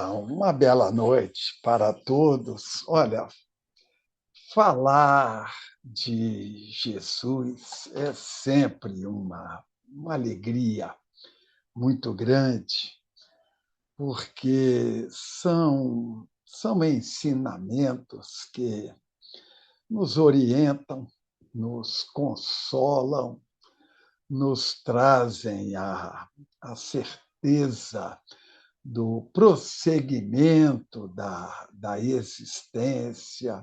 Uma bela noite para todos. Olha, falar de Jesus é sempre uma alegria muito grande, porque são ensinamentos que nos orientam, nos consolam, nos trazem a certeza do prosseguimento da existência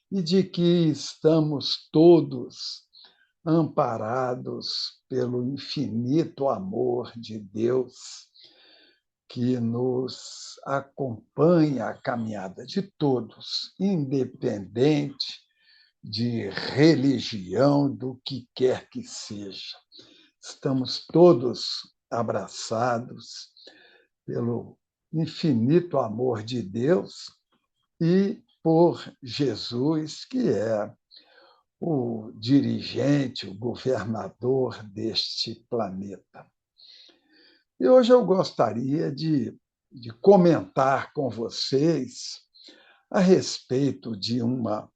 e de que estamos todos amparados pelo infinito amor de Deus que nos acompanha a caminhada de todos, independente de religião, do que quer que seja. Estamos todos abraçados pelo infinito amor de Deus e por Jesus, que é o dirigente, o governador deste planeta. E hoje eu gostaria de comentar com vocês a respeito de uma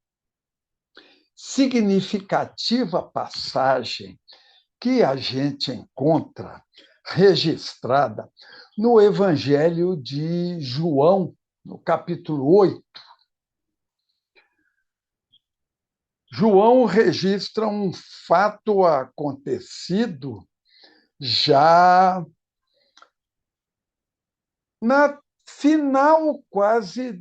significativa passagem que a gente encontra registrada no Evangelho de João, no capítulo 8. João registra um fato acontecido já na final quase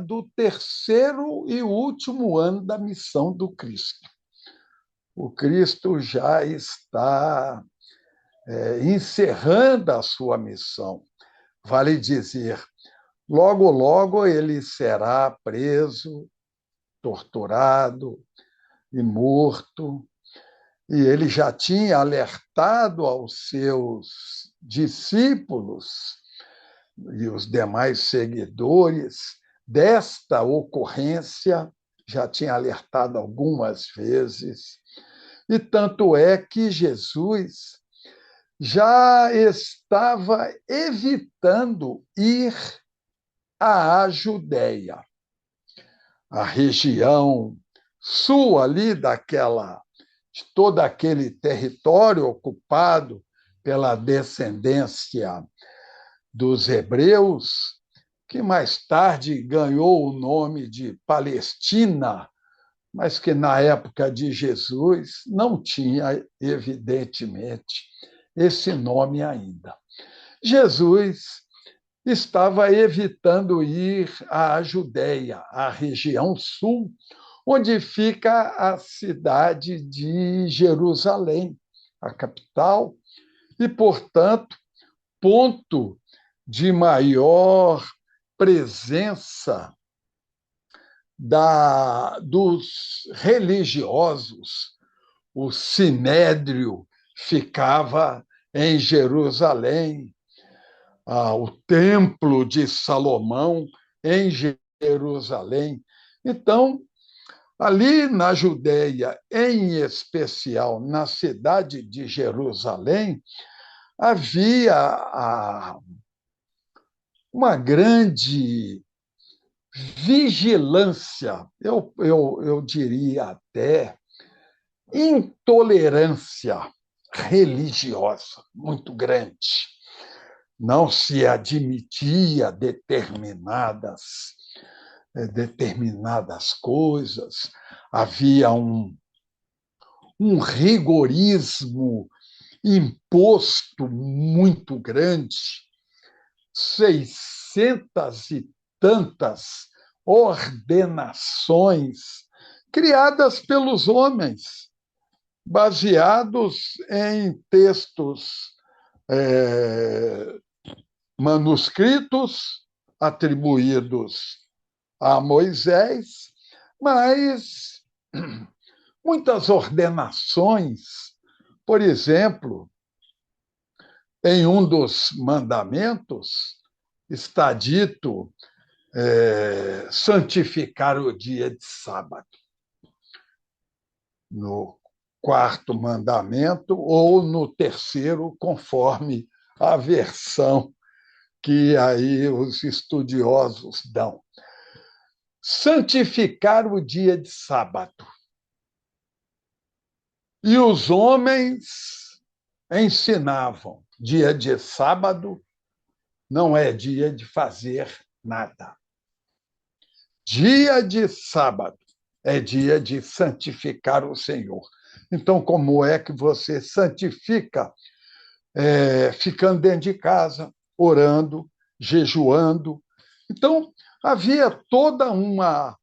do terceiro e último ano da missão do Cristo. O Cristo já está encerrando a sua missão. Vale dizer, logo, logo ele será preso, torturado e morto, e ele já tinha alertado aos seus discípulos e os demais seguidores desta ocorrência, já tinha alertado algumas vezes, e tanto é que Jesus já estava evitando ir à Judéia, a região sul ali de todo aquele território ocupado pela descendência dos hebreus, que mais tarde ganhou o nome de Palestina, mas que na época de Jesus não tinha, evidentemente, esse nome ainda. Jesus estava evitando ir à Judéia, à região sul, onde fica a cidade de Jerusalém, a capital, e, portanto, ponto de maior presença dos religiosos. O sinédrio ficava em Jerusalém, o Templo de Salomão em Jerusalém. Então, ali na Judéia, em especial na cidade de Jerusalém, havia uma grande vigilância, eu diria até intolerância religiosa muito grande. Não se admitia determinadas coisas, havia um rigorismo imposto muito grande, 600 e tantas ordenações criadas pelos homens, baseados em textos manuscritos atribuídos a Moisés, mas muitas ordenações. Por exemplo, em um dos mandamentos está dito santificar o dia de sábado. No quarto mandamento ou no terceiro, conforme a versão que aí os estudiosos dão. Santificar o dia de sábado. E os homens ensinavam: dia de sábado não é dia de fazer nada. Dia de sábado é dia de santificar o Senhor. Então, como é que você santifica? Ficando dentro de casa, orando, jejuando. Então, havia toda uma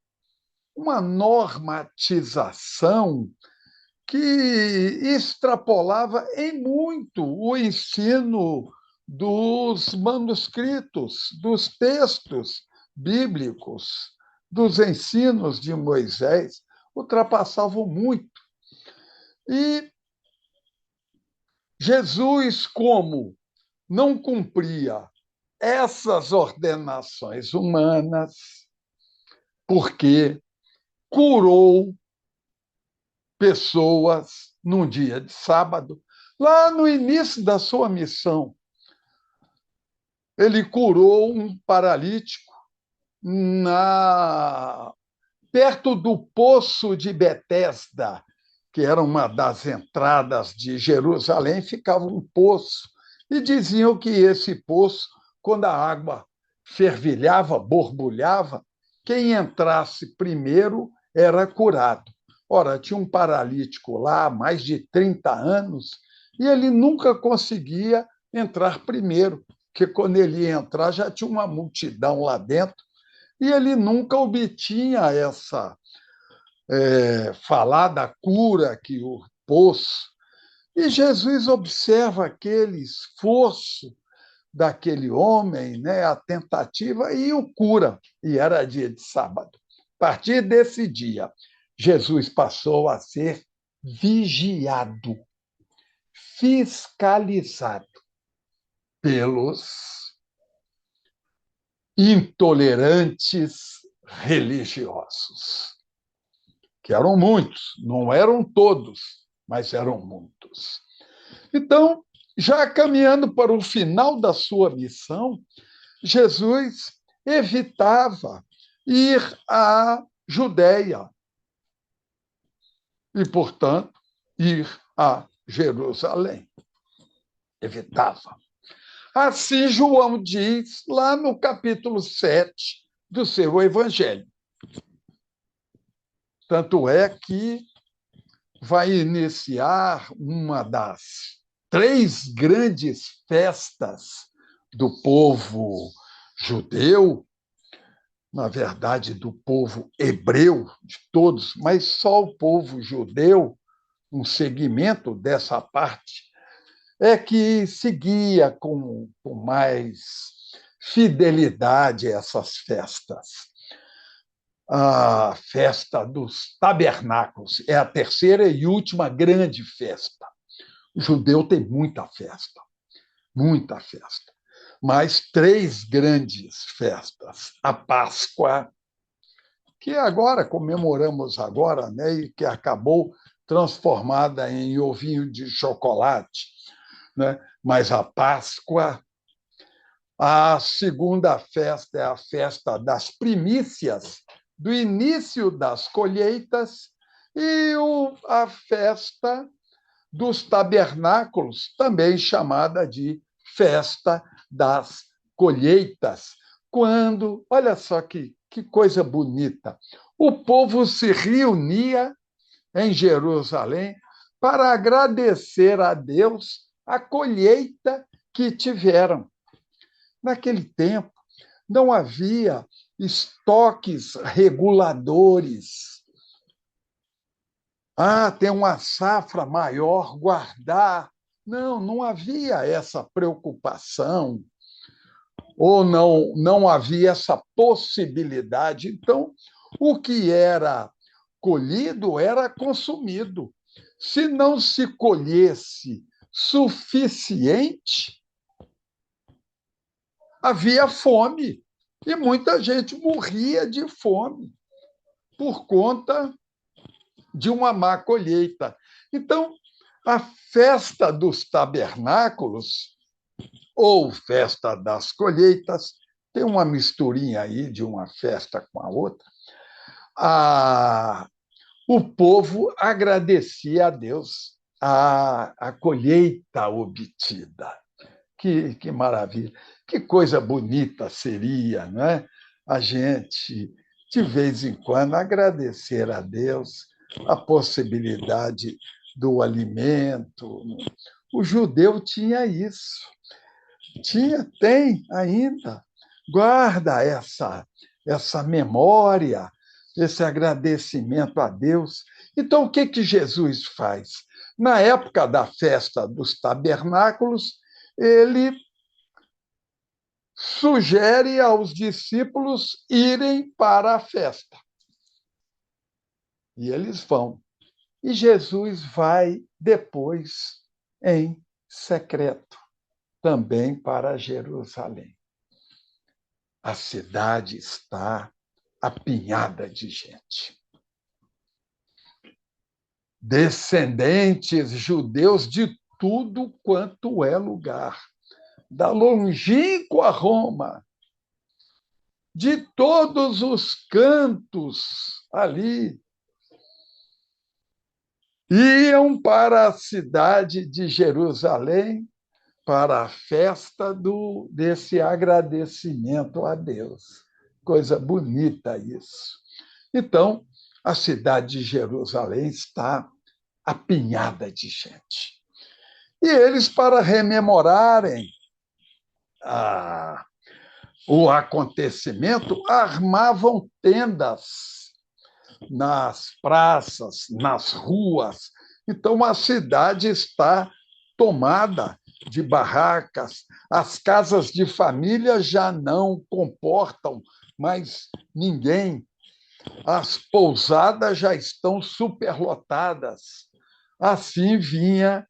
normatização que extrapolava em muito o ensino dos manuscritos, dos textos bíblicos, dos ensinos de Moisés, ultrapassavam muito. E Jesus, como não cumpria essas ordenações humanas, porque curou pessoas num dia de sábado, lá no início da sua missão. Ele curou um paralítico perto do poço de Betesda, que era uma das entradas de Jerusalém, ficava um poço. E diziam que esse poço, quando a água fervilhava, borbulhava, quem entrasse primeiro era curado. Ora, tinha um paralítico lá há mais de 30 anos e ele nunca conseguia entrar primeiro, porque quando ele ia entrar já tinha uma multidão lá dentro e ele nunca obtinha essa falar da cura que o poço. E Jesus observa aquele esforço daquele homem, né, a tentativa, e o cura. E era dia de sábado. A partir desse dia, Jesus passou a ser vigiado, fiscalizado pelos intolerantes religiosos, que eram muitos, não eram todos, mas eram muitos. Então, já caminhando para o final da sua missão, Jesus evitava ir à Judéia e, portanto, ir a Jerusalém. Evitava. Assim, João diz lá no capítulo 7 do seu Evangelho. Tanto é que vai iniciar uma das 3 grandes festas do povo judeu, na verdade, do povo hebreu, de todos, mas só o povo judeu, um segmento dessa parte, é que seguia com mais fidelidade essas festas. A festa dos tabernáculos é a terceira e última grande festa. O judeu tem muita festa, mas 3 grandes festas. A Páscoa, que agora comemoramos agora, né, e que acabou transformada em ovinho de chocolate, né? Mas a Páscoa, a segunda festa é a festa das primícias, do início das colheitas, e a festa dos tabernáculos, também chamada de festa das colheitas, quando, olha só que coisa bonita, o povo se reunia em Jerusalém para agradecer a Deus a colheita que tiveram. Naquele tempo, não havia estoques reguladores. Tem uma safra maior, guardar. Não havia essa preocupação, ou não havia essa possibilidade. Então, o que era colhido era consumido. Se não se colhesse suficiente, havia fome. E muita gente morria de fome por conta de uma má colheita. Então, a festa dos tabernáculos ou festa das colheitas, tem uma misturinha aí de uma festa com a outra, o povo agradecia a Deus a colheita obtida. Que maravilha, que coisa bonita seria, não é? A gente, de vez em quando, agradecer a Deus a possibilidade do alimento. O judeu tinha isso, tem ainda. Guarda essa memória, esse agradecimento a Deus. Então, o que Jesus faz? Na época da festa dos tabernáculos, ele sugere aos discípulos irem para a festa. E eles vão. E Jesus vai depois em secreto, também para Jerusalém. A cidade está apinhada de gente. Descendentes judeus de tudo quanto é lugar, da longínqua Roma, de todos os cantos ali, iam para a cidade de Jerusalém para a festa desse agradecimento a Deus. Coisa bonita isso. Então, a cidade de Jerusalém está apinhada de gente. E eles, para rememorarem o acontecimento, armavam tendas nas praças, nas ruas. Então, a cidade está tomada de barracas, as casas de família já não comportam mais ninguém, as pousadas já estão superlotadas. Assim vinha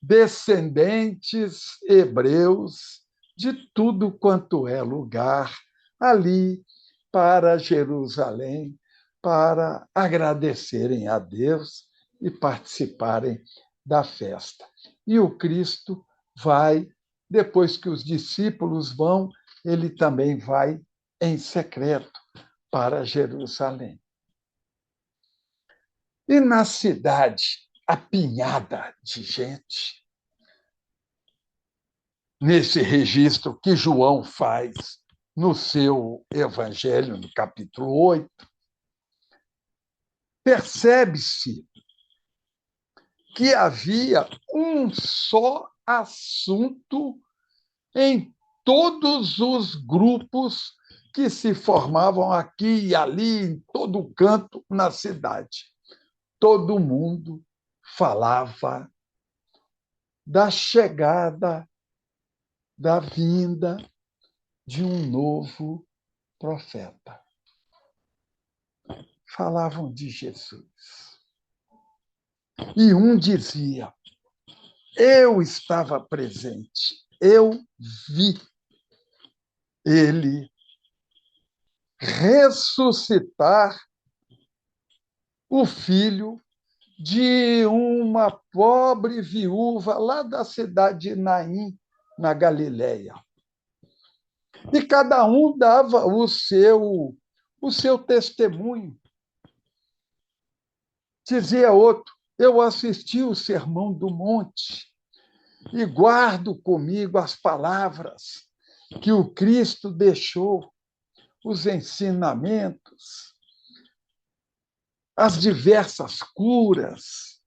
descendentes hebreus de tudo quanto é lugar ali para Jerusalém, para agradecerem a Deus e participarem da festa. E o Cristo vai, depois que os discípulos vão, ele também vai em secreto para Jerusalém. E na cidade apinhada de gente, nesse registro que João faz no seu Evangelho, no capítulo 8, percebe-se que havia um só assunto em todos os grupos que se formavam aqui e ali, em todo canto na cidade. Todo mundo falava da chegada, da vinda de um novo profeta. Falavam de Jesus. E um dizia: eu estava presente, eu vi ele ressuscitar o filho de uma pobre viúva lá da cidade de Naim, na Galileia. E cada um dava o seu testemunho. Dizia outro: eu assisti o Sermão do Monte e guardo comigo as palavras que o Cristo deixou, os ensinamentos, as diversas curas.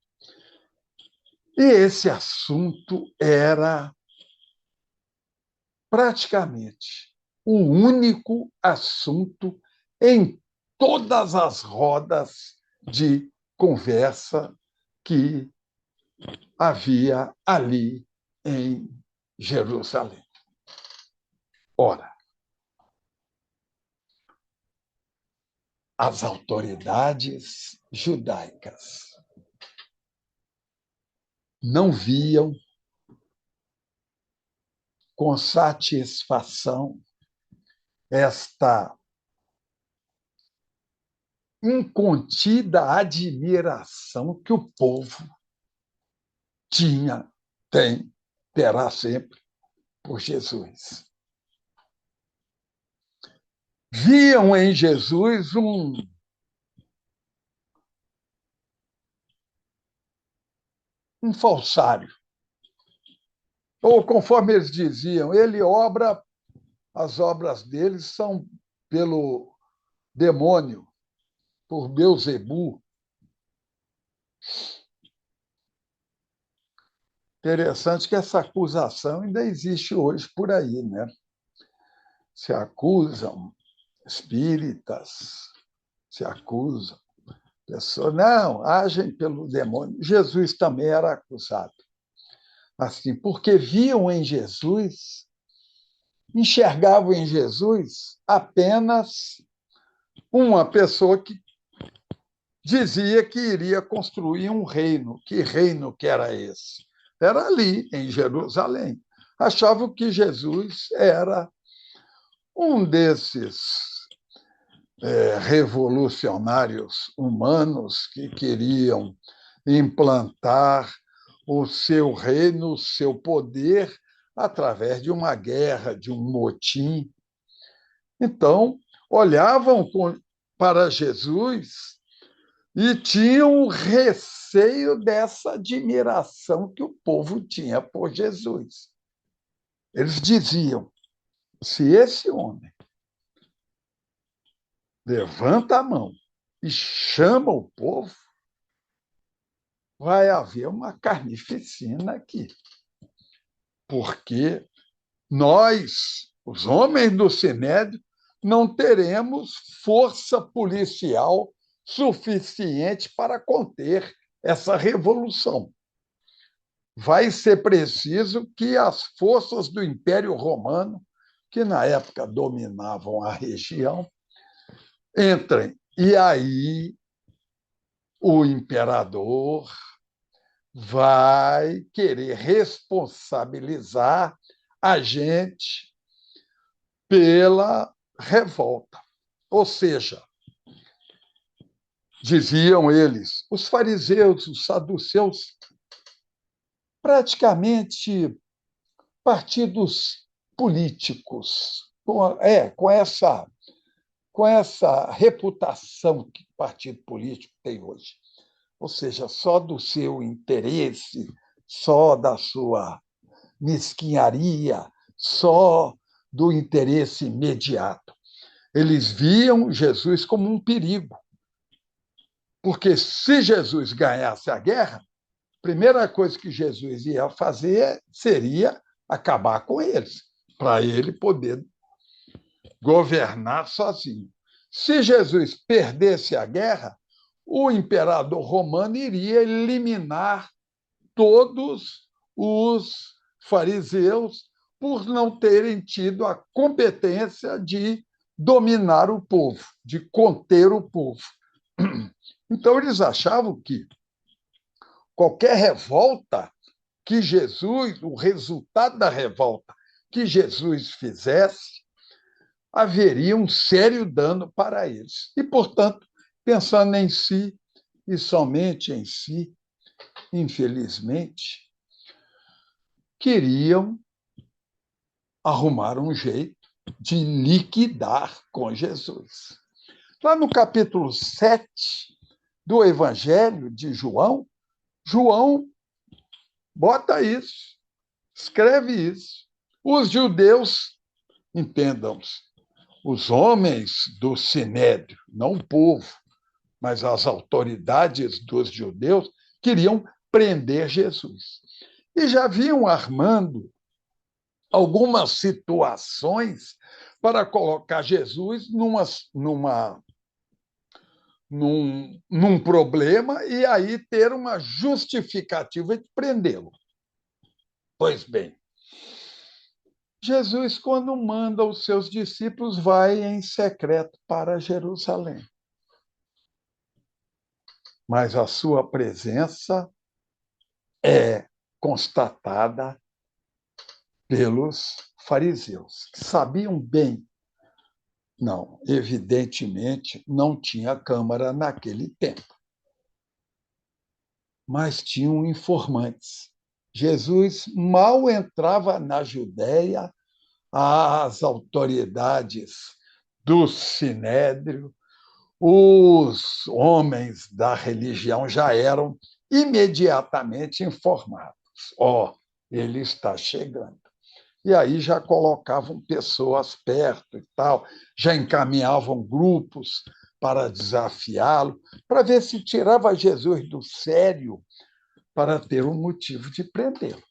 E esse assunto era praticamente o único assunto em todas as rodas de conversa que havia ali em Jerusalém. Ora, as autoridades judaicas não viam com satisfação esta incontida admiração que o povo tinha, tem, terá sempre por Jesus. Viam em Jesus um falsário. Ou, conforme eles diziam, as obras dele são pelo demônio, por Beelzebu. Interessante que essa acusação ainda existe hoje por aí, né? Se acusam espíritas, se acusam pessoas, não, agem pelo demônio. Jesus também era acusado. Assim, porque viam em Jesus, enxergavam em Jesus apenas uma pessoa que dizia que iria construir um reino. Que reino que era esse? Era ali, em Jerusalém. Achavam que Jesus era um desses revolucionários humanos que queriam implantar o seu reino, o seu poder, através de uma guerra, de um motim. Então, olhavam para Jesus e tinham receio dessa admiração que o povo tinha por Jesus. Eles diziam: se esse homem levanta a mão e chama o povo, vai haver uma carnificina aqui. Porque nós, os homens do Sinédrio, não teremos força policial suficiente para conter essa revolução. Vai ser preciso que as forças do Império Romano, que na época dominavam a região, entrem. E aí o imperador vai querer responsabilizar a gente pela revolta. Ou seja, diziam eles, os fariseus, os saduceus, praticamente partidos políticos, com essa reputação que partido político tem hoje. Ou seja, só do seu interesse, só da sua mesquinharia, só do interesse imediato. Eles viam Jesus como um perigo, porque se Jesus ganhasse a guerra, a primeira coisa que Jesus ia fazer seria acabar com eles, para ele poder governar sozinho. Se Jesus perdesse a guerra, o imperador romano iria eliminar todos os fariseus por não terem tido a competência de dominar o povo, de conter o povo. Então, eles achavam que qualquer revolta que Jesus, o resultado da revolta que Jesus fizesse, haveria um sério dano para eles. E, portanto, pensando em si e somente em si, infelizmente, queriam arrumar um jeito de liquidar com Jesus. Lá no capítulo 7 do Evangelho de João, João bota isso, escreve isso. Os judeus, entendam-se, os homens do Sinédrio, não o povo, mas as autoridades dos judeus, queriam prender Jesus. E já vinham armando algumas situações para colocar Jesus num problema e aí ter uma justificativa de prendê-lo. Pois bem, Jesus, quando manda os seus discípulos, vai em secreto para Jerusalém. Mas a sua presença é constatada pelos fariseus, que sabiam bem. Não, evidentemente não tinha câmara naquele tempo. Mas tinham informantes. Jesus mal entrava na Judéia, as autoridades do Sinédrio, os homens da religião já eram imediatamente informados. Ó, oh, ele está chegando. E aí já colocavam pessoas perto e tal, já encaminhavam grupos para desafiá-lo, para ver se tirava Jesus do sério para ter um motivo de prendê-lo.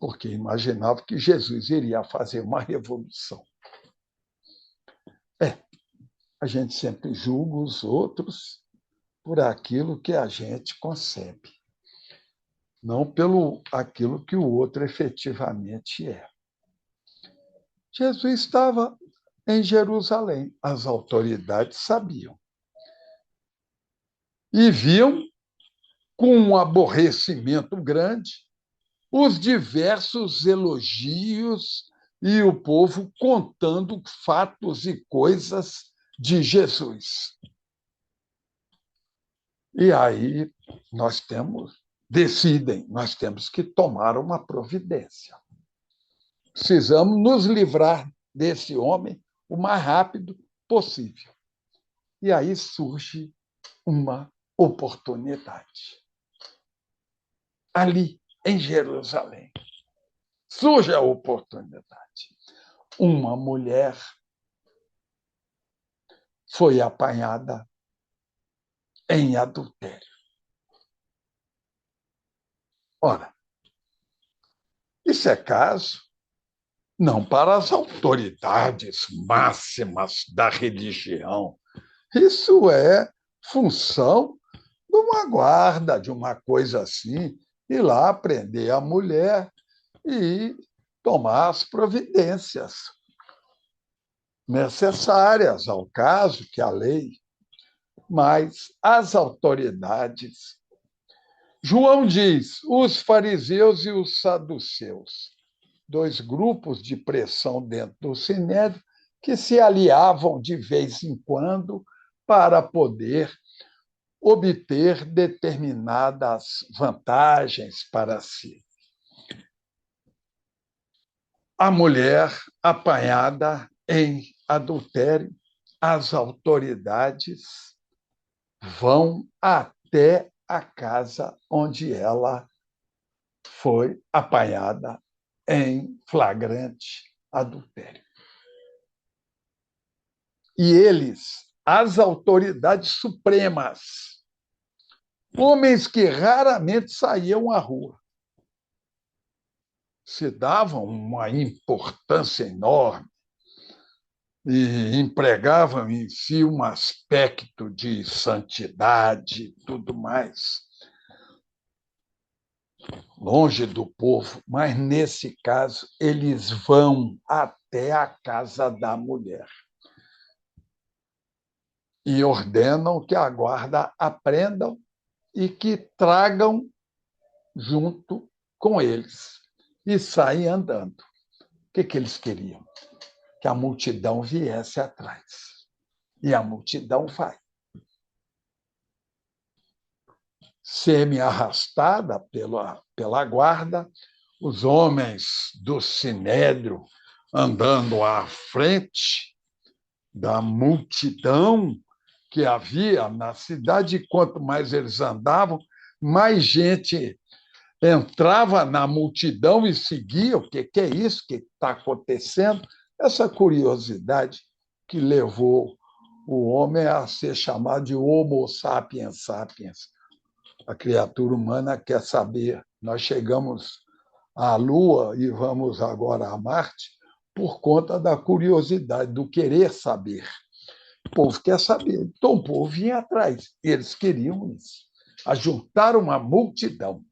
Porque imaginava que Jesus iria fazer uma revolução. A gente sempre julga os outros por aquilo que a gente concebe, não pelo aquilo que o outro efetivamente é. Jesus estava em Jerusalém, as autoridades sabiam. E viam, com um aborrecimento grande, os diversos elogios e o povo contando fatos e coisas de Jesus. E aí decidem, nós temos que tomar uma providência. Precisamos nos livrar desse homem o mais rápido possível. E aí surge uma oportunidade. Ali, em Jerusalém, surge a oportunidade. Uma mulher foi apanhada em adultério. Ora, isso é caso não para as autoridades máximas da religião. Isso é função de uma guarda, de uma coisa assim, ir lá prender a mulher e tomar as providências necessárias ao caso, que a lei, mas as autoridades. João diz: os fariseus e os saduceus, dois grupos de pressão dentro do Sinédrio que se aliavam de vez em quando para poder obter determinadas vantagens para si. A mulher apanhada em adultério, as autoridades vão até a casa onde ela foi apanhada em flagrante adultério. E eles, as autoridades supremas, homens que raramente saíam à rua, se davam uma importância enorme e empregavam em si um aspecto de santidade e tudo mais, longe do povo, mas nesse caso eles vão até a casa da mulher e ordenam que a guarda aprendam e que tragam junto com eles e saem andando. O que eles queriam? Que a multidão viesse atrás. E a multidão vai. Semi-arrastada pela guarda, os homens do Sinédrio andando à frente da multidão que havia na cidade, e quanto mais eles andavam, mais gente entrava na multidão e seguia. O que é isso? O que está acontecendo? Essa curiosidade que levou o homem a ser chamado de Homo sapiens sapiens. A criatura humana quer saber. Nós chegamos à Lua e vamos agora a Marte por conta da curiosidade, do querer saber. O povo quer saber. Então, o povo vinha atrás. Eles queriam isso. Ajuntaram uma multidão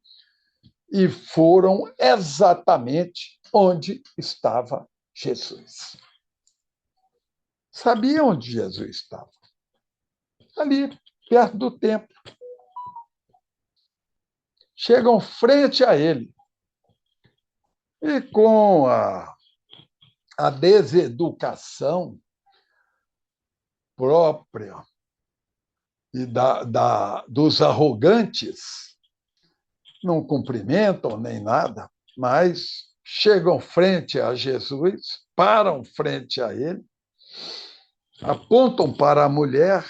e foram exatamente onde estava Jesus. Sabia onde Jesus estava? Ali, perto do templo. Chegam frente a ele. E com a deseducação própria e dos arrogantes, não cumprimentam nem nada, mas chegam frente a Jesus, param frente a ele, apontam para a mulher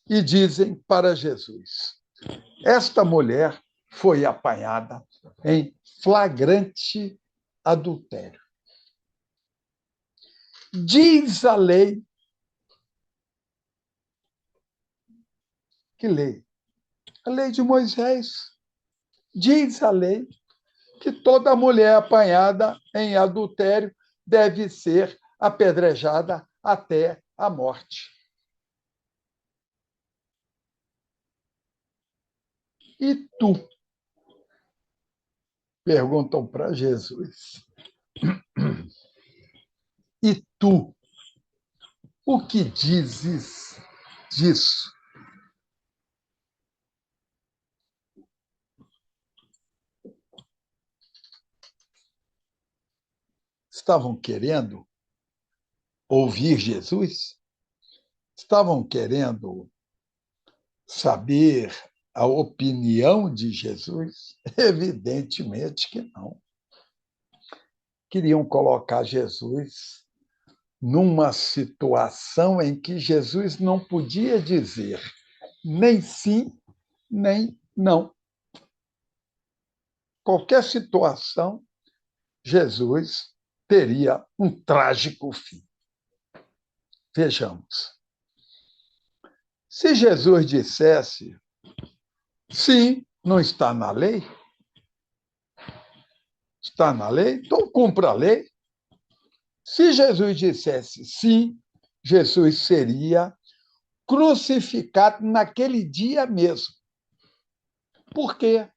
e dizem para Jesus: esta mulher foi apanhada em flagrante adultério. Diz a lei, que lei? A lei de Moisés. Diz a lei que toda mulher apanhada em adultério deve ser apedrejada até a morte. E tu? Perguntam para Jesus. E tu? O que dizes disso? Estavam querendo ouvir Jesus? Estavam querendo saber a opinião de Jesus? Evidentemente que não. Queriam colocar Jesus numa situação em que Jesus não podia dizer nem sim, nem não. Qualquer situação, Jesus teria um trágico fim. Vejamos. Se Jesus dissesse sim, não está na lei, está na lei, então cumpra a lei. Se Jesus dissesse sim, Jesus seria crucificado naquele dia mesmo. Por quê?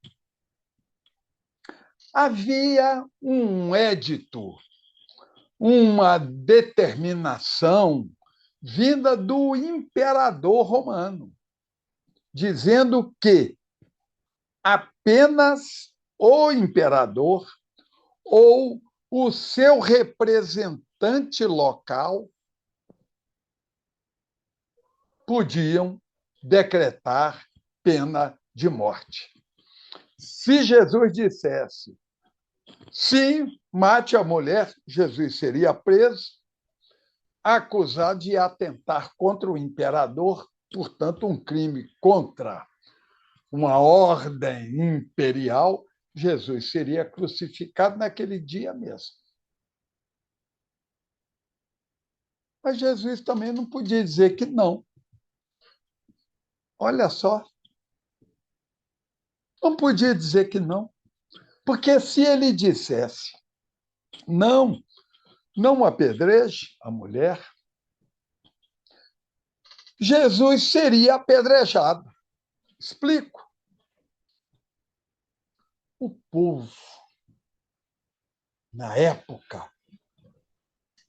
Havia um édito, uma determinação vinda do imperador romano, dizendo que apenas o imperador ou o seu representante local podiam decretar pena de morte. Se Jesus dissesse sim, mate a mulher, Jesus seria preso, acusado de atentar contra o imperador, portanto, um crime contra uma ordem imperial, Jesus seria crucificado naquele dia mesmo. Mas Jesus também não podia dizer que não. Olha só, não podia dizer que não, porque se ele dissesse não, não apedreje a mulher, Jesus seria apedrejado. Explico. O povo, na época,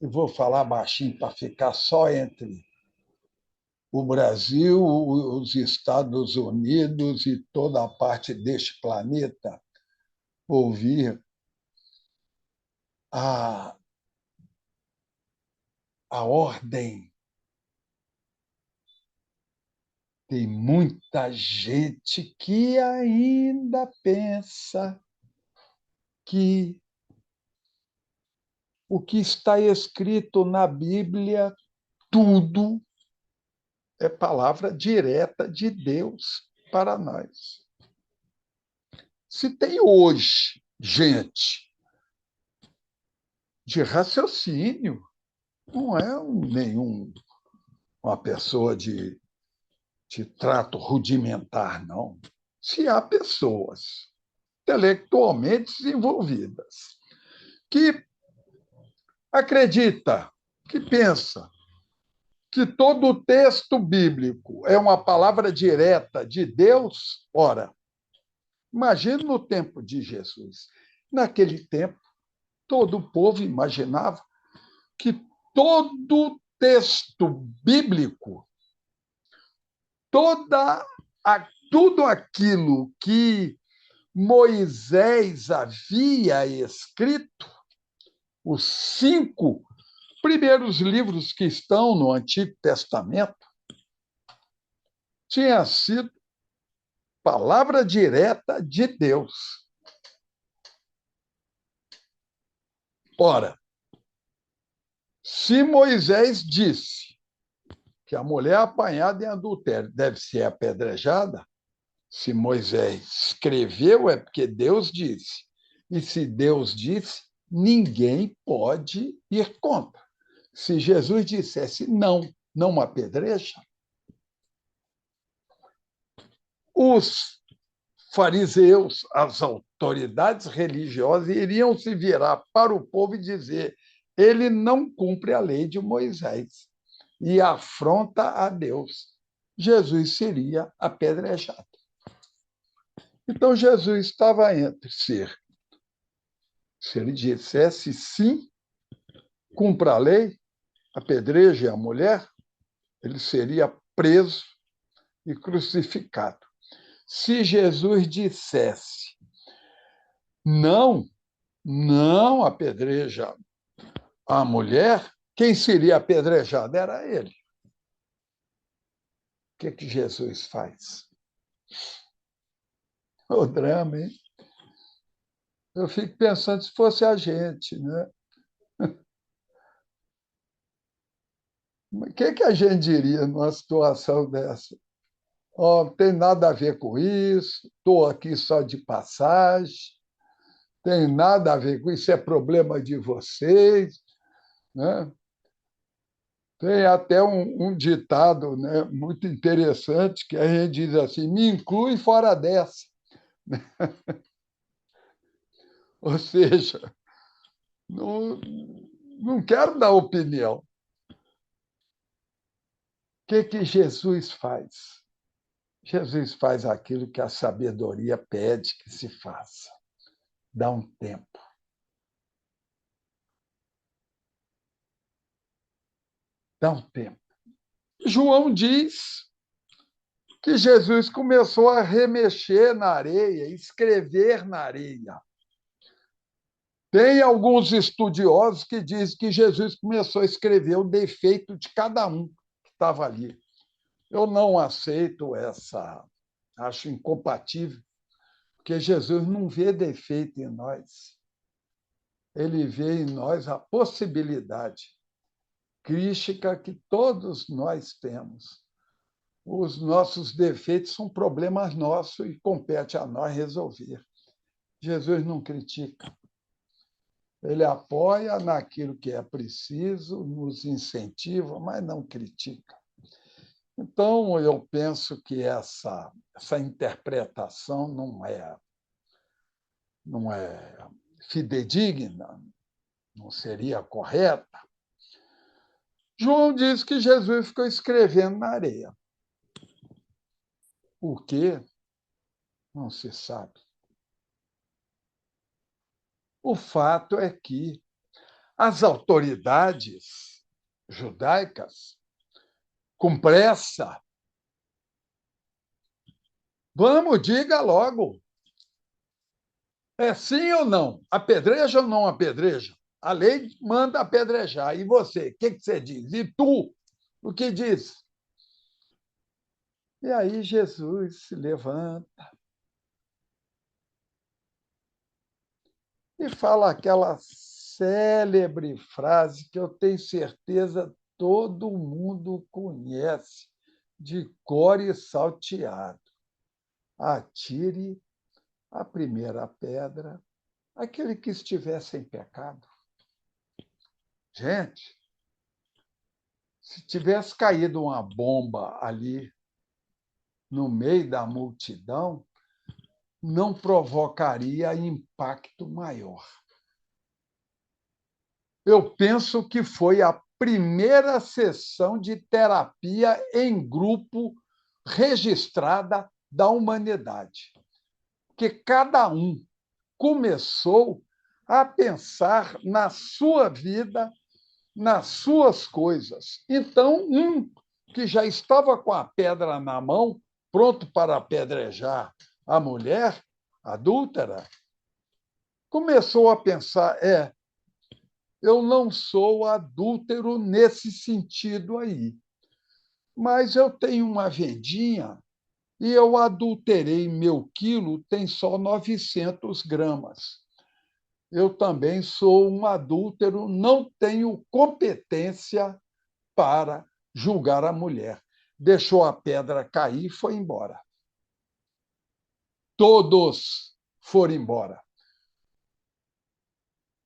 e vou falar baixinho para ficar só entre o Brasil, os Estados Unidos e toda a parte deste planeta, ouvir a, a ordem. Tem muita gente que ainda pensa que o que está escrito na Bíblia, tudo é palavra direta de Deus para nós. Se tem hoje gente de raciocínio, não é uma pessoa de trato rudimentar, não. Se há pessoas intelectualmente desenvolvidas que acredita, que pensa que todo o texto bíblico é uma palavra direta de Deus, ora, imagine no tempo de Jesus. Naquele tempo, todo o povo imaginava que todo texto bíblico, tudo aquilo que Moisés havia escrito, os 5 primeiros livros que estão no Antigo Testamento, tinha sido palavra direta de Deus. Ora, se Moisés disse que a mulher apanhada em adultério deve ser apedrejada, se Moisés escreveu, é porque Deus disse. E se Deus disse, ninguém pode ir contra. Se Jesus dissesse não, não apedreja, os fariseus, as autoridades religiosas, iriam se virar para o povo e dizer: ele não cumpre a lei de Moisés e afronta a Deus. Jesus seria apedrejado. Então, Jesus estava entre ser. Se ele dissesse sim, cumpra a lei, apedreje a mulher, ele seria preso e crucificado. Se Jesus dissesse não, não apedreja a mulher, quem seria apedrejado era ele. O que Jesus faz? O drama, hein? Eu fico pensando se fosse a gente, né? O que a gente diria numa situação dessa? Oh, não tem nada a ver com isso, estou aqui só de passagem, tem nada a ver com isso, é problema de vocês, né? Tem até um ditado, né, muito interessante que a gente diz assim: me inclui fora dessa. Ou seja, não, não quero dar opinião. O que Jesus faz? Jesus faz aquilo que a sabedoria pede que se faça. Dá um tempo. Dá um tempo. João diz que Jesus começou a remexer na areia, escrever na areia. Tem alguns estudiosos que dizem que Jesus começou a escrever o defeito de cada um que estava ali. Eu não aceito essa, acho incompatível, porque Jesus não vê defeito em nós. Ele vê em nós a possibilidade crística que todos nós temos. Os nossos defeitos são problemas nossos e compete a nós resolver. Jesus não critica. Ele apoia naquilo que é preciso, nos incentiva, mas não critica. Então, eu penso que essa interpretação não é fidedigna, não seria correta. João diz que Jesus ficou escrevendo na areia. O quê? Não se sabe. O fato é que as autoridades judaicas, com pressa, vamos, diga logo, é sim ou não? Apedreja ou não apedreja? A lei manda apedrejar. E você? O que você diz? E tu? O que diz? E aí Jesus se levanta e fala aquela célebre frase que eu tenho certeza todo mundo conhece, de cor e salteado. Atire a primeira pedra aquele que estiver sem pecado. Gente, se tivesse caído uma bomba ali no meio da multidão, não provocaria impacto maior. Eu penso que foi a primeira sessão de terapia em grupo registrada da humanidade, que cada um começou a pensar na sua vida, nas suas coisas. Então, um que já estava com a pedra na mão, pronto para apedrejar a mulher adúltera, começou a pensar: eu não sou adúltero nesse sentido aí, mas eu tenho uma vendinha e eu adulterei meu quilo, tem só 900 gramas. Eu também sou um adúltero, não tenho competência para julgar a mulher. Deixou a pedra cair e foi embora. Todos foram embora.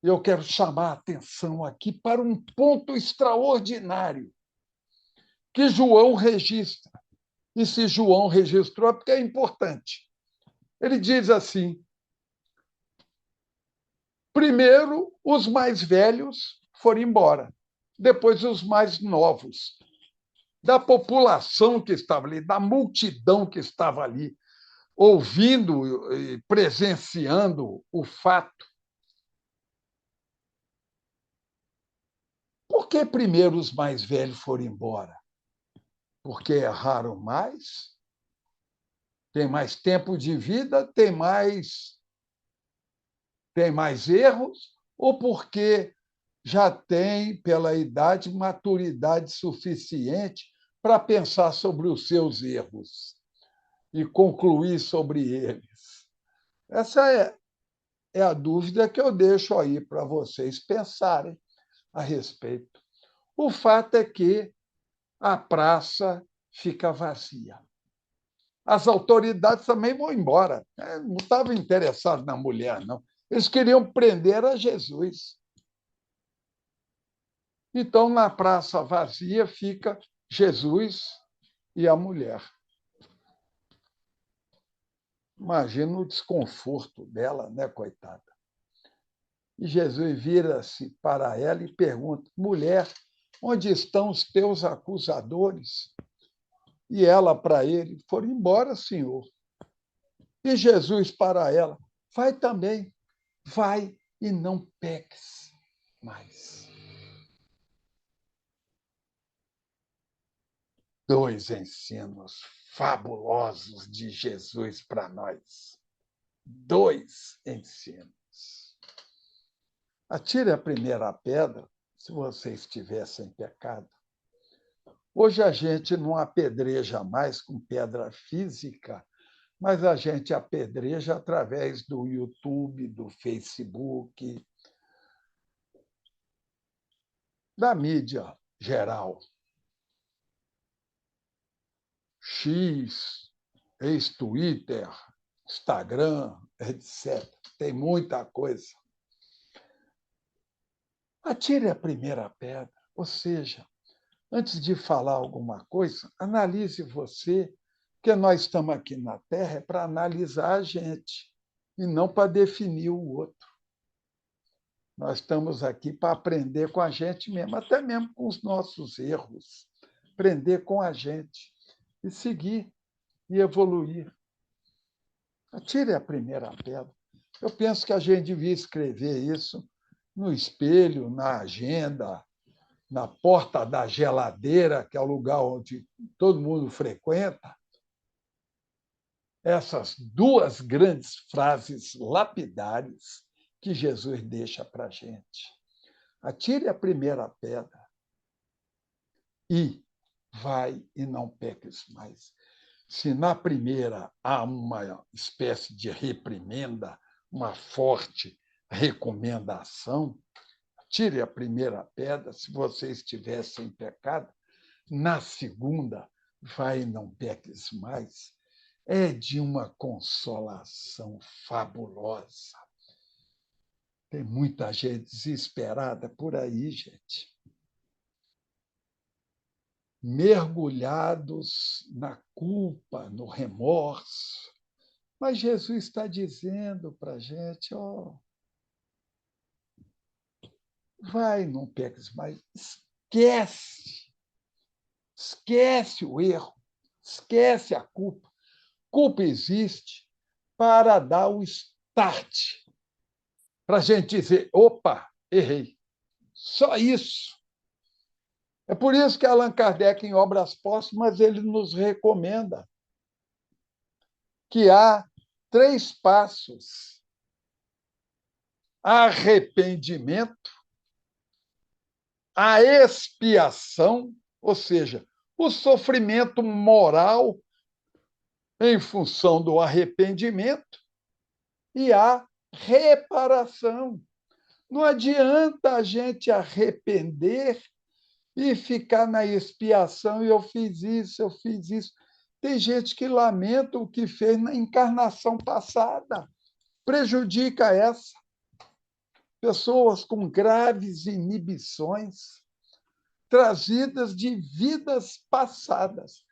Eu quero chamar a atenção aqui para um ponto extraordinário que João registra. E se João registrou, é porque é importante. Ele diz assim: primeiro, os mais velhos foram embora, depois, os mais novos. Da população que estava ali, da multidão que estava ali, ouvindo e presenciando o fato. Por que primeiro os mais velhos foram embora? Porque erraram mais? Tem mais tempo de vida? Tem mais erros? Ou porque já tem, pela idade, maturidade suficiente para pensar sobre os seus erros e concluir sobre eles? Essa é a dúvida que eu deixo aí para vocês pensarem a respeito. O fato é que a praça fica vazia. As autoridades também vão embora. Não estavam interessados na mulher, não. Eles queriam prender a Jesus. Então, na praça vazia fica Jesus e a mulher. Imagina o desconforto dela, né, coitada? E Jesus vira-se para ela e pergunta: mulher, onde estão os teus acusadores? E ela para ele: foram embora, Senhor. E Jesus para ela: vai também, vai e não peques mais. Dois ensinos fabulosos de Jesus para nós. Dois ensinos. Atire a primeira pedra se você estiver sem pecado. Hoje a gente não apedreja mais com pedra física, mas a gente apedreja através do YouTube, do Facebook, da mídia geral. X, ex-Twitter, Instagram, etc. Tem muita coisa. Atire a primeira pedra, ou seja, antes de falar alguma coisa, analise você, porque nós estamos aqui na Terra é para analisar a gente e não para definir o outro. Nós estamos aqui para aprender com a gente mesmo, até mesmo com os nossos erros. Aprender com a gente e seguir e evoluir. Atire a primeira pedra. Eu penso que a gente devia escrever isso no espelho, na agenda, na porta da geladeira, que é o lugar onde todo mundo frequenta. Essas duas grandes frases lapidares que Jesus deixa para a gente. Atire a primeira pedra e vai e não peques mais. Se na primeira há uma espécie de reprimenda, uma forte recomendação, tire a primeira pedra se você estiver sem pecado. Na segunda, vai e não peques mais. É de uma consolação fabulosa. Tem muita gente desesperada por aí, gente. Mergulhados na culpa, no remorso. Mas Jesus está dizendo para a gente: ó, vai, não peques mais. Esquece o erro, esquece a culpa. Culpa existe para dar o start, para a gente dizer: opa, errei. Só isso. É por isso que Allan Kardec, em Obras Póstumas, ele nos recomenda que há 3 passos: arrependimento, a expiação, ou seja, o sofrimento moral em função do arrependimento e a reparação. Não adianta a gente arrepender e ficar na expiação, e eu fiz isso, eu fiz isso. Tem gente que lamenta o que fez na encarnação passada, prejudica essa. Pessoas com graves inibições trazidas de vidas passadas.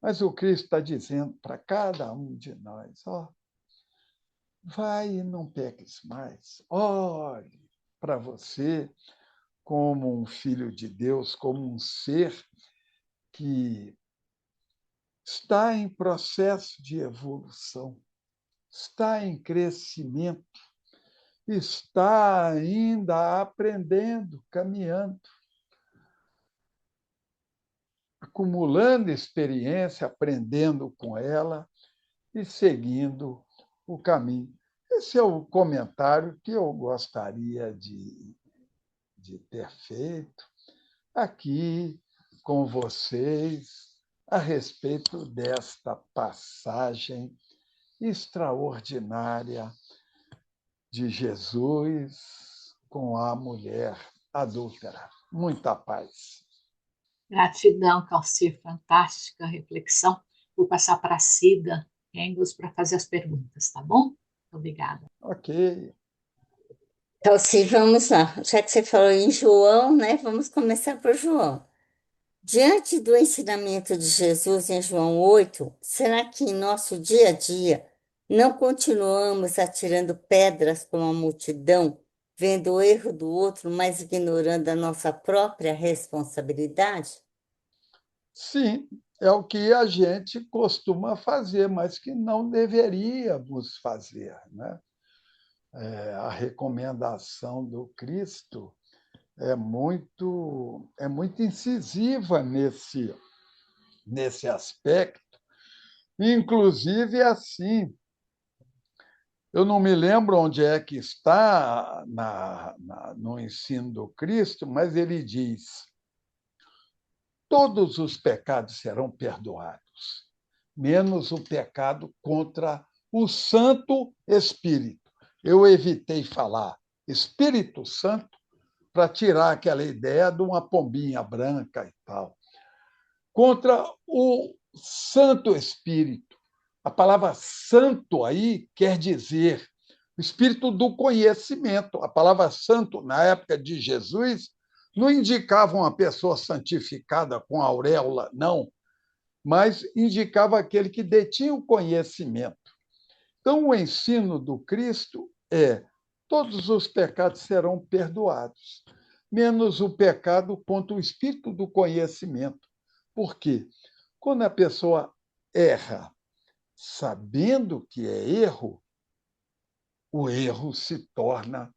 Mas o Cristo está dizendo para cada um de nós, ó, vai e não peques mais. Olhe para você como um filho de Deus, como um ser que está em processo de evolução, está em crescimento, está ainda aprendendo, caminhando, acumulando experiência, aprendendo com ela e seguindo o caminho. Esse é o comentário que eu gostaria de ter feito aqui com vocês a respeito desta passagem extraordinária de Jesus com a mulher adúltera. Muita paz. Gratidão, Calcir, fantástica reflexão. Vou passar para a Cida Engels para fazer as perguntas, tá bom? Obrigada. Ok. Então, sim, vamos lá. Já que você falou em João, né? Vamos começar por João. Diante do ensinamento de Jesus em João 8, será que em nosso dia a dia não continuamos atirando pedras como a multidão, vendo o erro do outro, mas ignorando a nossa própria responsabilidade? Sim, é o que a gente costuma fazer, mas que não deveríamos fazer, né? A recomendação do Cristo é muito incisiva nesse aspecto. Inclusive, assim, eu não me lembro onde é que está no ensino do Cristo, mas ele diz: todos os pecados serão perdoados, menos o pecado contra o Santo Espírito. Eu evitei falar Espírito Santo para tirar aquela ideia de uma pombinha branca e tal. Contra o Santo Espírito. A palavra santo aí quer dizer o espírito do conhecimento. A palavra santo, na época de Jesus, não indicava uma pessoa santificada com auréola, não, mas indicava aquele que detinha o conhecimento. Então, o ensino do Cristo é: todos os pecados serão perdoados, menos o pecado contra o espírito do conhecimento. Por quê? Quando a pessoa erra sabendo que é erro, o erro se torna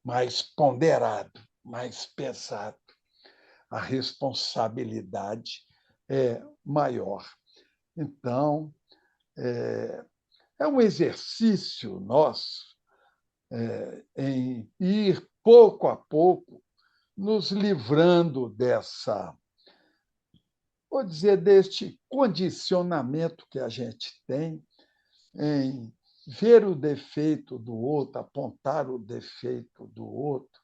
mais ponderado, mais pesado. A responsabilidade é maior. Então, é um exercício nosso em ir pouco a pouco nos livrando vou dizer, deste condicionamento que a gente tem em ver o defeito do outro, apontar o defeito do outro.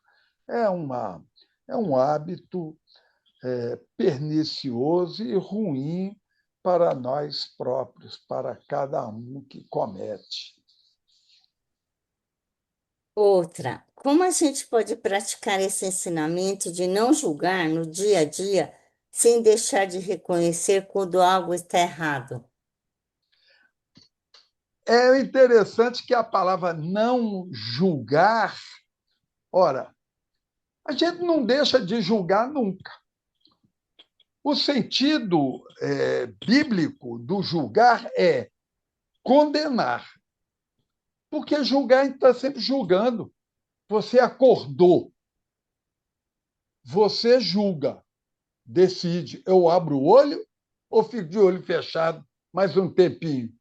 É um hábito pernicioso e ruim para nós próprios, para cada um que comete. Outra, como a gente pode praticar esse ensinamento de não julgar no dia a dia sem deixar de reconhecer quando algo está errado? É interessante que a palavra não julgar, ora, a gente não deixa de julgar nunca. O sentido bíblico do julgar é condenar, porque julgar a gente está sempre julgando. Você acordou, você julga, decide: eu abro o olho ou fico de olho fechado mais um tempinho?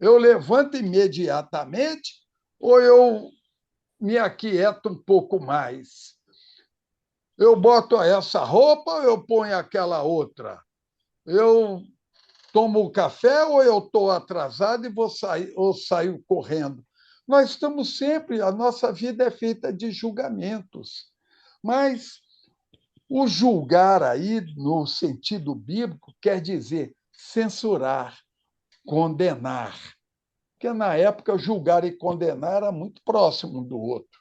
Eu levanto imediatamente ou eu me aquieto um pouco mais? Eu boto essa roupa ou eu ponho aquela outra? Eu tomo o café ou eu estou atrasado e vou sair ou saio correndo. Nós estamos sempre, a nossa vida é feita de julgamentos. Mas o julgar aí, no sentido bíblico, quer dizer censurar, condenar. Porque na época julgar e condenar era muito próximo um do outro.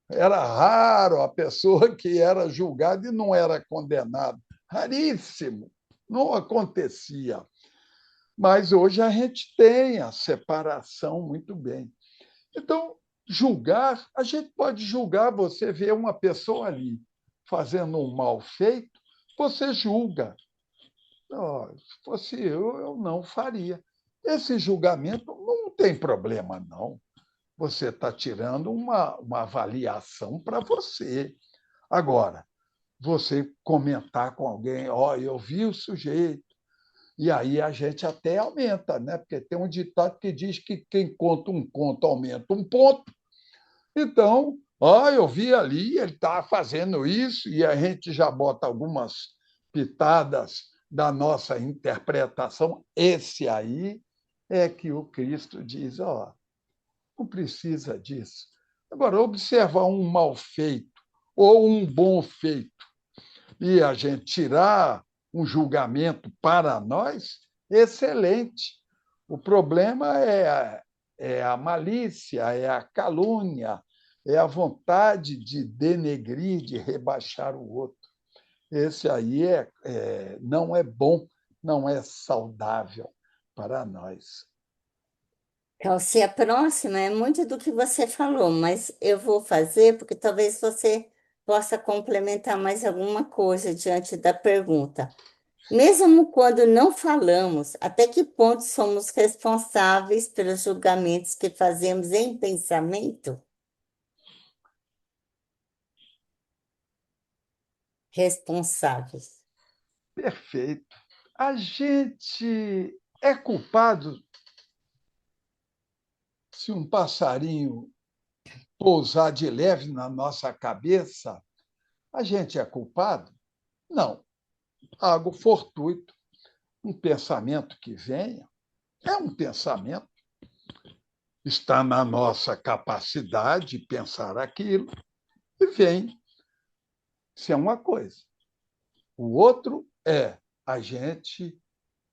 Era raro a pessoa que era julgada e não era condenada. Raríssimo. Não acontecia. Mas hoje a gente tem a separação muito bem. Então, julgar, a gente pode julgar, você vê uma pessoa ali fazendo um mal feito, você julga. Oh, se fosse eu não faria. Esse julgamento não tem problema, não. Você está tirando uma avaliação para você. Agora, você comentar com alguém, ó, eu vi o sujeito, e aí a gente até aumenta, né? Porque tem um ditado que diz que quem conta um conto aumenta um ponto. Então, ó, eu vi ali, ele está fazendo isso, e a gente já bota algumas pitadas da nossa interpretação. Esse aí é que o Cristo diz, ó, não precisa disso. Agora, observar um mal feito ou um bom feito e a gente tirar um julgamento para nós, excelente. O problema é a malícia, é a calúnia, é a vontade de denegrir, de rebaixar o outro. Esse aí não é bom, não é saudável para nós. Calci, a próxima é muito do que você falou, mas eu vou fazer porque talvez você possa complementar mais alguma coisa diante da pergunta. Mesmo quando não falamos, até que ponto somos responsáveis pelos julgamentos que fazemos em pensamento? Responsáveis. Perfeito. A gente é culpado se um passarinho pousar de leve na nossa cabeça, a gente é culpado? Não. Algo fortuito, um pensamento que venha, é um pensamento. Está na nossa capacidade de pensar aquilo e vem. Isso é uma coisa. O outro é a gente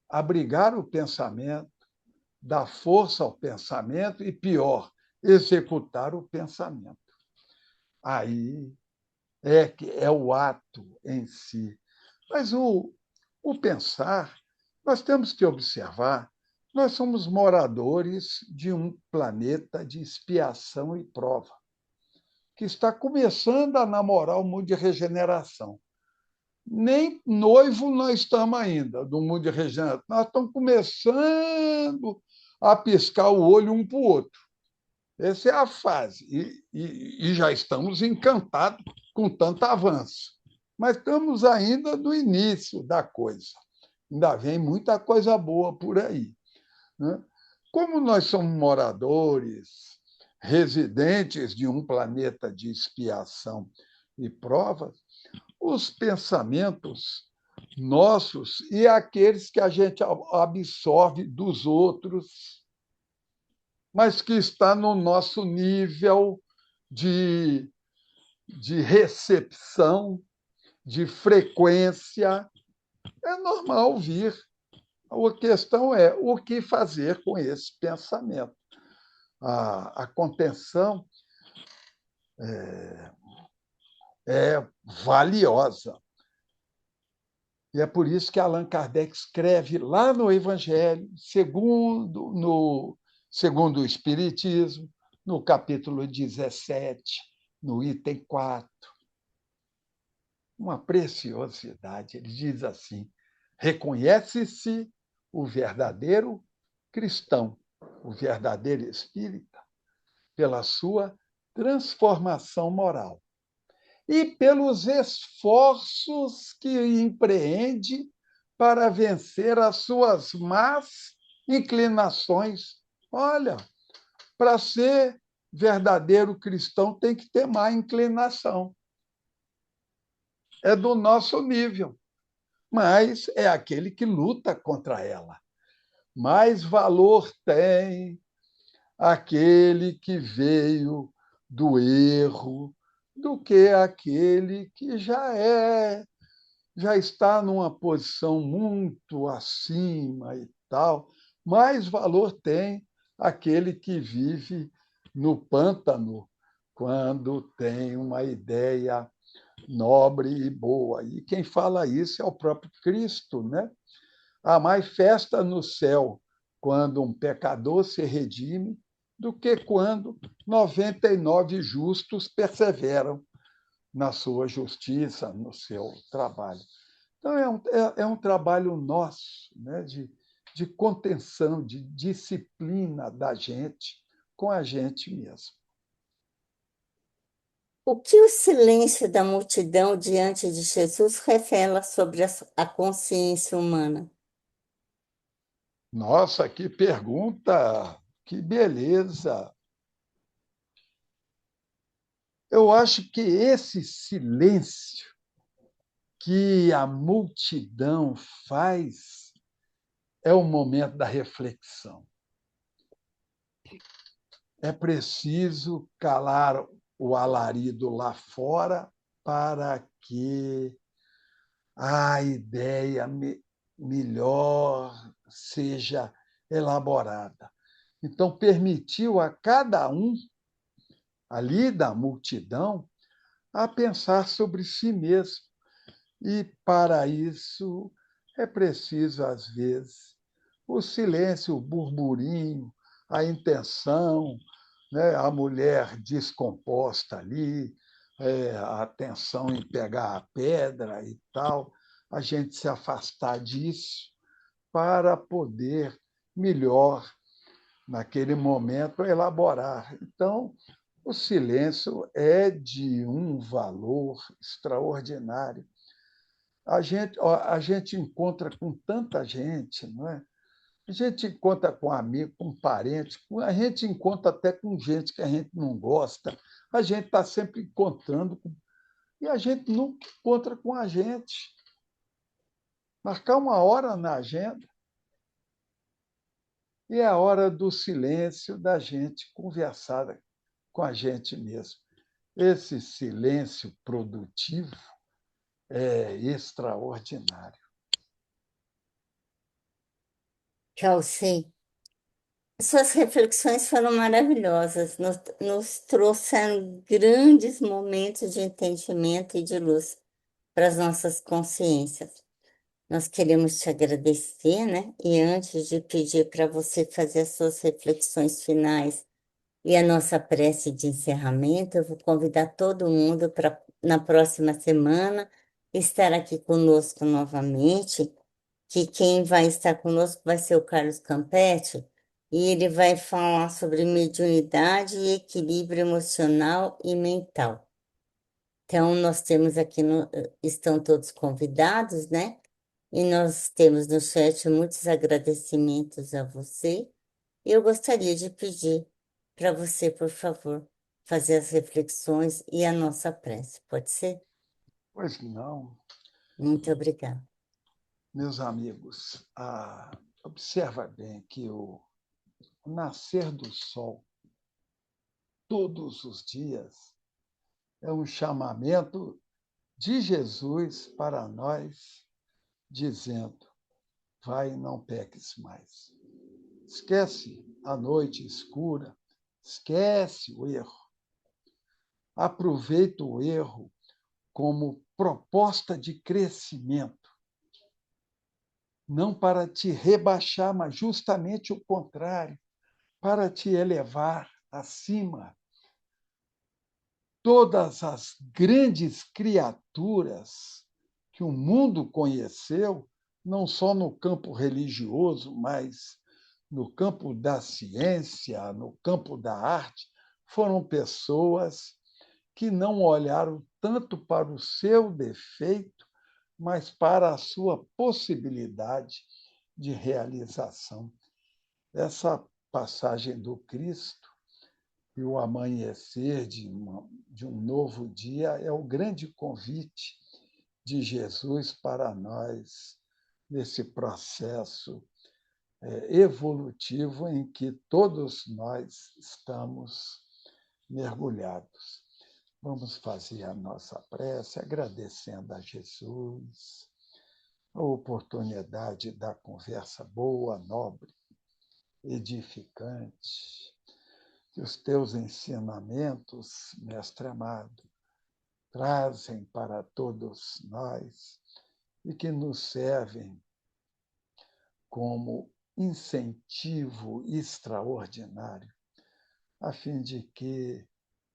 abrigar o pensamento, dar força ao pensamento e, pior, executar o pensamento. Aí que é o ato em si. Mas o pensar, nós temos que observar, nós somos moradores de um planeta de expiação e prova, que está começando a namorar o mundo de regeneração. Nem noivo nós estamos ainda do mundo de regeneração. Nós estamos começando a piscar o olho um para o outro. Essa é a fase. E já estamos encantados com tanto avanço. Mas estamos ainda no início da coisa. Ainda vem muita coisa boa por aí. Né? Como nós somos moradores, residentes de um planeta de expiação e provas, os pensamentos nossos e aqueles que a gente absorve dos outros, mas que está no nosso nível de recepção, de frequência, é normal vir. A questão é o que fazer com esse pensamento. A contenção é valiosa. E é por isso que Allan Kardec escreve lá no Evangelho, segundo o Espiritismo, no capítulo 17, no item 4. Uma preciosidade. Ele diz assim: reconhece-se o verdadeiro cristão, o verdadeiro espírita, pela sua transformação moral e pelos esforços que empreende para vencer as suas más inclinações. Olha, para ser verdadeiro cristão tem que ter má inclinação. É do nosso nível. mas é aquele que luta contra ela. Mais valor tem aquele que veio do erro do que aquele que já está numa posição muito acima e tal. Mais valor tem aquele que vive no pântano quando tem uma ideia nobre e boa. E quem fala isso é o próprio Cristo, né? Há mais festa no céu quando um pecador se redime do que quando 99 justos perseveram na sua justiça, no seu trabalho. Então, é um trabalho nosso, né, de contenção, de disciplina da gente com a gente mesmo. O que o silêncio da multidão diante de Jesus revela sobre a consciência humana? Nossa, que pergunta! Que beleza! Eu acho que esse silêncio que a multidão faz é o momento da reflexão. É preciso calar o alarido lá fora para que a ideia melhor seja elaborada. Então, permitiu a cada um ali da multidão a pensar sobre si mesmo. E, para isso, é preciso, às vezes, o silêncio, o burburinho, a intenção, né? A mulher descomposta ali, a tensão em pegar a pedra e tal, a gente se afastar disso para poder melhor, naquele momento, elaborar. Então, o silêncio é de um valor extraordinário. A gente encontra com tanta gente, não é? A gente encontra com amigo, com parente, a gente encontra até com gente que a gente não gosta, a gente está sempre encontrando, e a gente nunca encontra com a gente. Marcar uma hora na agenda e é a hora do silêncio da gente conversar com a gente mesmo. Esse silêncio produtivo é extraordinário. Kelsey, suas reflexões foram maravilhosas, nos trouxeram grandes momentos de entendimento e de luz para as nossas consciências. Nós queremos te agradecer, né? E antes de pedir para você fazer as suas reflexões finais e a nossa prece de encerramento, eu vou convidar todo mundo para, na próxima semana, estar aqui conosco novamente, que quem vai estar conosco vai ser o Carlos Campetti, e ele vai falar sobre mediunidade e equilíbrio emocional e mental. Então, nós temos aqui, estão todos convidados, né? E nós temos no chat muitos agradecimentos a você. Eu gostaria de pedir para você, por favor, fazer as reflexões e a nossa prece. Pode ser? Pois não, Muito obrigada. meus amigos, observa bem que o nascer do sol todos os dias é um chamamento de Jesus para nós, dizendo: vai e não peques mais. Esquece a noite escura, esquece o erro. Aproveita o erro como proposta de crescimento, não para te rebaixar, mas justamente o contrário, para te elevar acima. Todas as grandes criaturas que o mundo conheceu, não só no campo religioso, mas no campo da ciência, no campo da arte, foram pessoas que não olharam tanto para o seu defeito, mas para a sua possibilidade de realização. Essa passagem do Cristo e o amanhecer de um novo dia é o grande convite de Jesus para nós nesse processo evolutivo em que todos nós estamos mergulhados. Vamos fazer a nossa prece agradecendo a Jesus a oportunidade da conversa boa, nobre, edificante, que os teus ensinamentos, mestre amado, trazem para todos nós e que nos servem como incentivo extraordinário, a fim de que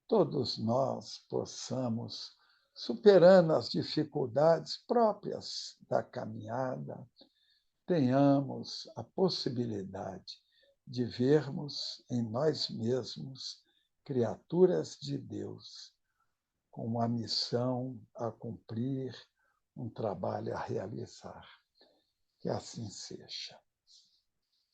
todos nós possamos, superando as dificuldades próprias da caminhada, tenhamos a possibilidade de vermos em nós mesmos criaturas de Deus, com uma missão a cumprir, um trabalho a realizar. Que assim seja.